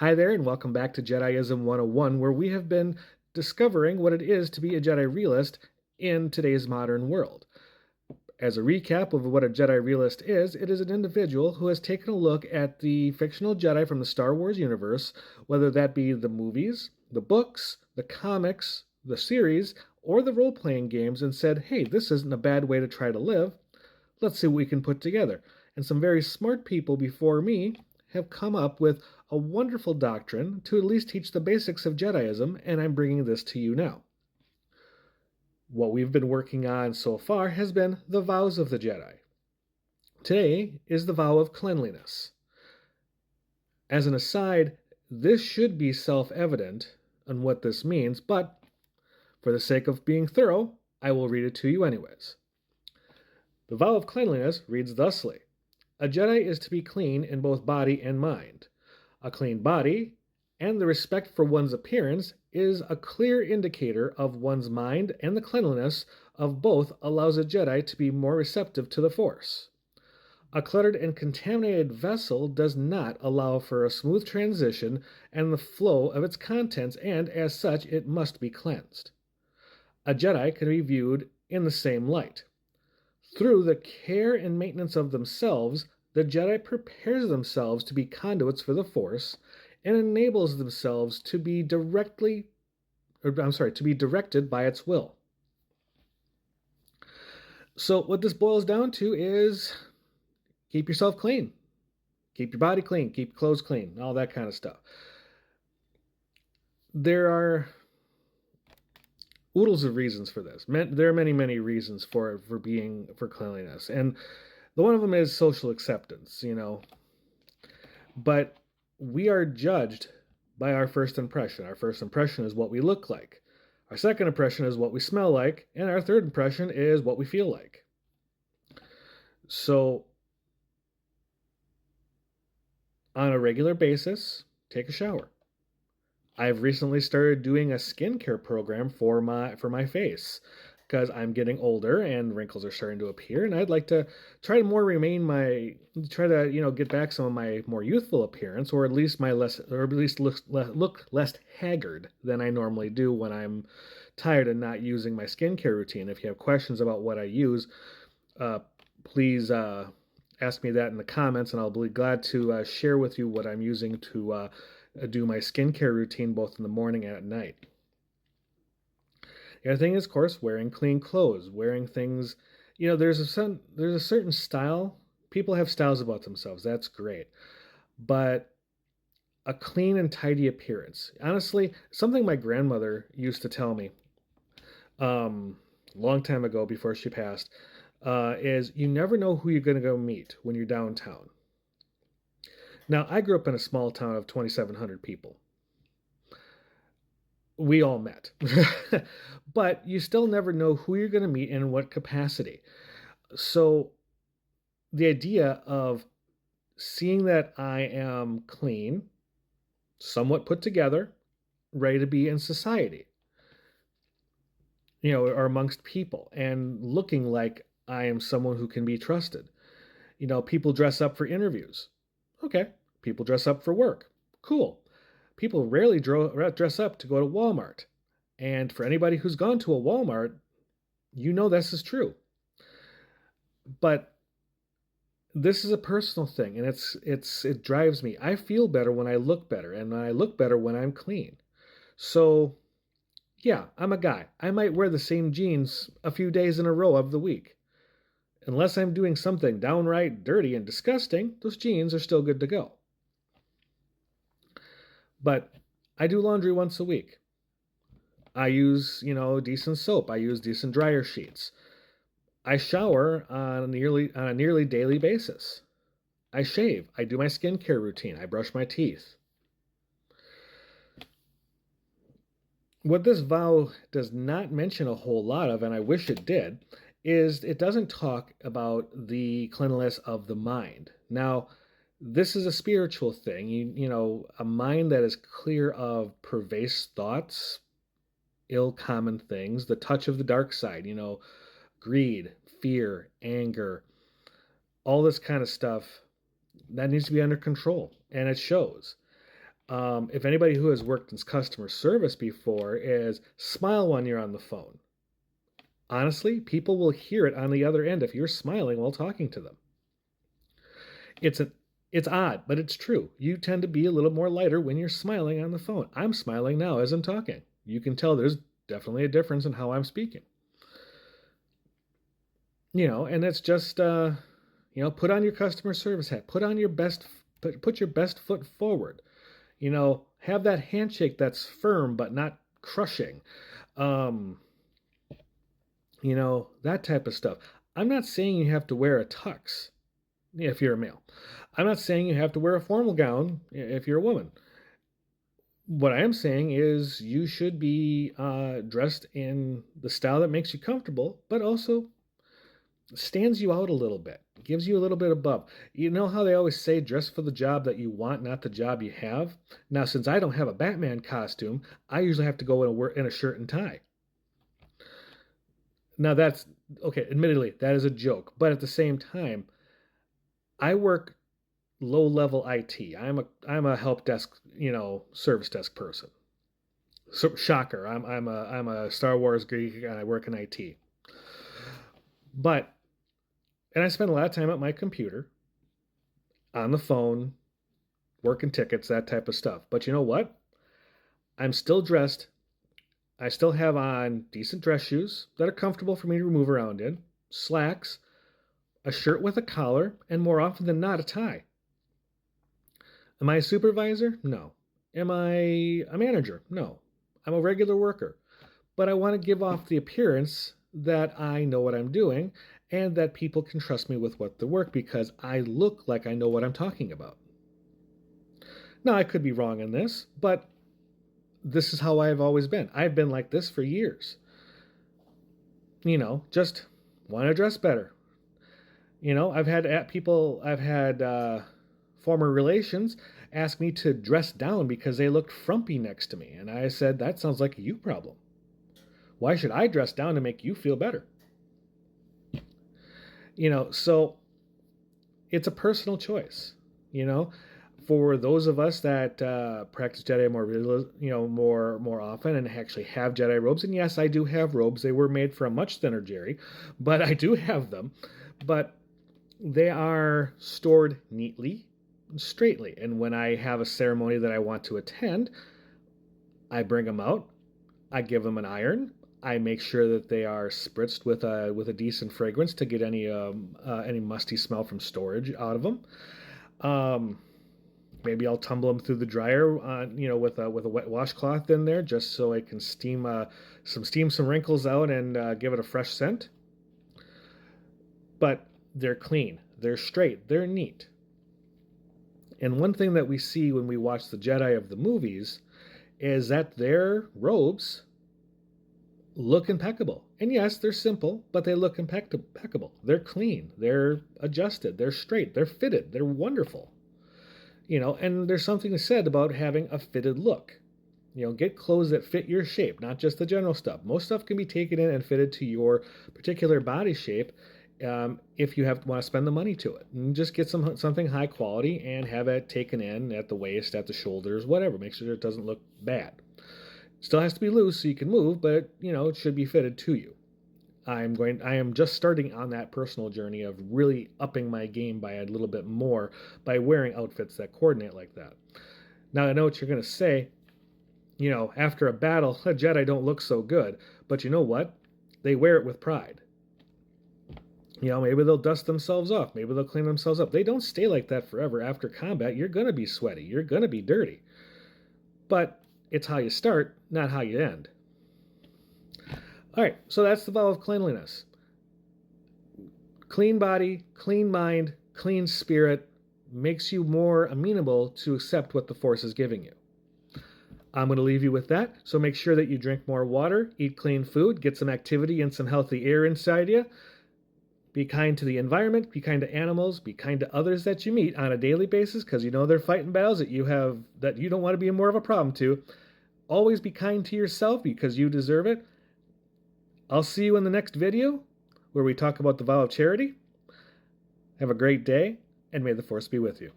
Hi there, and welcome back to Jediism 101, where we have been discovering what it is to be a Jedi realist in today's modern world. As a recap of what a Jedi realist is, it is an individual who has taken a look at the fictional Jedi from the Star Wars universe, whether that be the movies, the books, the comics, the series, or the role playing games, and said, hey, this isn't a bad way to try to live. Let's see what we can put together. And some very smart people before me have come up with a wonderful doctrine to at least teach the basics of Jediism, and I'm bringing this to you now. What we've been working on so far has been the vows of the Jedi. Today is the vow of cleanliness. As an aside, this should be self-evident on what this means, but for the sake of being thorough, I will read it to you anyways. The vow of cleanliness reads thusly: a Jedi is to be clean in both body and mind. A clean body and the respect for one's appearance is a clear indicator of one's mind, and the cleanliness of both allows a Jedi to be more receptive to the Force. A cluttered and contaminated vessel does not allow for a smooth transition and the flow of its contents, and as such, it must be cleansed. A Jedi can be viewed in the same light. Through the care and maintenance of themselves, the Jedi prepares themselves to be conduits for the Force and enables themselves to be directed by its will. So what this boils down to is keep yourself clean. Keep your body clean, keep your clothes clean, all that kind of stuff. There are oodles of reasons for this. There are many, many reasons for cleanliness, and the one of them is social acceptance. But we are judged by our first impression. Our first impression is what we look like. Our second impression is what we smell like, and our third impression is what we feel like. So, on a regular basis, take a shower. I've recently started doing a skincare program for my face because I'm getting older and wrinkles are starting to appear, and I'd like to try to get back some of my more youthful appearance, or at least look less haggard than I normally do when I'm tired and not using my skincare routine. If you have questions about what I use, please ask me that in the comments, and I'll be glad to share with you what I'm using to do my skincare routine both in the morning and at night. The other thing is, of course, wearing clean clothes, wearing things. There's a certain style. People have styles about themselves. That's great, but a clean and tidy appearance. Honestly, something my grandmother used to tell me, long time ago before she passed, is you never know who you're going to go meet when you're downtown. Now, I grew up in a small town of 2,700 people. We all met. But you still never know who you're going to meet and in what capacity. So the idea of seeing that I am clean, somewhat put together, ready to be in society, or amongst people, and looking like I am someone who can be trusted. People dress up for interviews. Okay. People dress up for work. Cool. People rarely dress up to go to Walmart. And for anybody who's gone to a Walmart, this is true. But this is a personal thing, and it drives me. I feel better when I look better, and I look better when I'm clean. So, yeah, I'm a guy. I might wear the same jeans a few days in a row of the week. Unless I'm doing something downright dirty and disgusting, those jeans are still good to go. But I do laundry once a week. I use, decent soap. I use decent dryer sheets. I shower on a nearly daily basis. I shave. I do my skincare routine. I brush my teeth. What this vow does not mention a whole lot of, and I wish it did, is it doesn't talk about the cleanliness of the mind. Now, this is a spiritual thing. A mind that is clear of pervasive thoughts, ill common things, the touch of the dark side, greed, fear, anger, all this kind of stuff, that needs to be under control, and it shows. If anybody who has worked in customer service before is smile when you're on the phone. Honestly, people will hear it on the other end if you're smiling while talking to them. It's an it's odd, but it's true. You tend to be a little more lighter when you're smiling on the phone. I'm smiling now as I'm talking. You can tell there's definitely a difference in how I'm speaking. And it's just put on your customer service hat. Put your best foot forward. Have that handshake that's firm but not crushing. Um, that type of stuff. I'm not saying you have to wear a tux if you're a male. I'm not saying you have to wear a formal gown if you're a woman. What I am saying is you should be dressed in the style that makes you comfortable, but also stands you out a little bit, gives you a little bit above. You know how they always say dress for the job that you want, not the job you have? Now, since I don't have a Batman costume, I usually have to go in a shirt and tie. Now that's okay, admittedly, that is a joke, but at the same time, I work low level IT. I'm a help desk, service desk person. So, shocker. I'm a Star Wars geek and I work in IT. But and I spend a lot of time at my computer, on the phone, working tickets, that type of stuff. But you know what? I'm still dressed. I still have on decent dress shoes that are comfortable for me to move around in, slacks, a shirt with a collar, and more often than not, a tie. Am I a supervisor? No. Am I a manager? No. I'm a regular worker. But I want to give off the appearance that I know what I'm doing and that people can trust me with what the work because I look like I know what I'm talking about. Now, I could be wrong in this, but this is how I've always been. I've been like this for years. Just want to dress better. I've had former relations ask me to dress down because they looked frumpy next to me. And I said, that sounds like a you problem. Why should I dress down to make you feel better? So it's a personal choice. For those of us that practice Jedi more often and actually have Jedi robes, and yes, I do have robes. They were made for a much thinner Jerry, but I do have them. But they are stored neatly, straightly. And when I have a ceremony that I want to attend, I bring them out. I give them an iron. I make sure that they are spritzed with a decent fragrance to get any musty smell from storage out of them. Maybe I'll tumble them through the dryer, with a wet washcloth in there, just so I can steam some wrinkles out and give it a fresh scent. But they're clean, they're straight, they're neat. And one thing that we see when we watch the Jedi of the movies is that their robes look impeccable. And yes, they're simple, but they look impeccable. They're clean, they're adjusted, they're straight, they're fitted, they're wonderful. And there's something said about having a fitted look. Get clothes that fit your shape, not just the general stuff. Most stuff can be taken in and fitted to your particular body shape if you want to spend the money to it. And just get something high quality and have it taken in at the waist, at the shoulders, whatever. Make sure it doesn't look bad. Still has to be loose so you can move, but it should be fitted to you. I am just starting on that personal journey of really upping my game by a little bit more by wearing outfits that coordinate like that. Now I know what you're going to say. After a battle, a Jedi don't look so good, but you know what? They wear it with pride. Maybe they'll dust themselves off. Maybe they'll clean themselves up. They don't stay like that forever. After combat, you're going to be sweaty. You're going to be dirty. But it's how you start, not how you end. All right, so that's the vow of cleanliness. Clean body, clean mind, clean spirit makes you more amenable to accept what the Force is giving you. I'm going to leave you with that, so make sure that you drink more water, eat clean food, get some activity and some healthy air inside you. Be kind to the environment, be kind to animals, be kind to others that you meet on a daily basis because they're fighting battles that you don't want to be more of a problem to. Always be kind to yourself because you deserve it. I'll see you in the next video where we talk about the vow of charity. Have a great day, and may the Force be with you.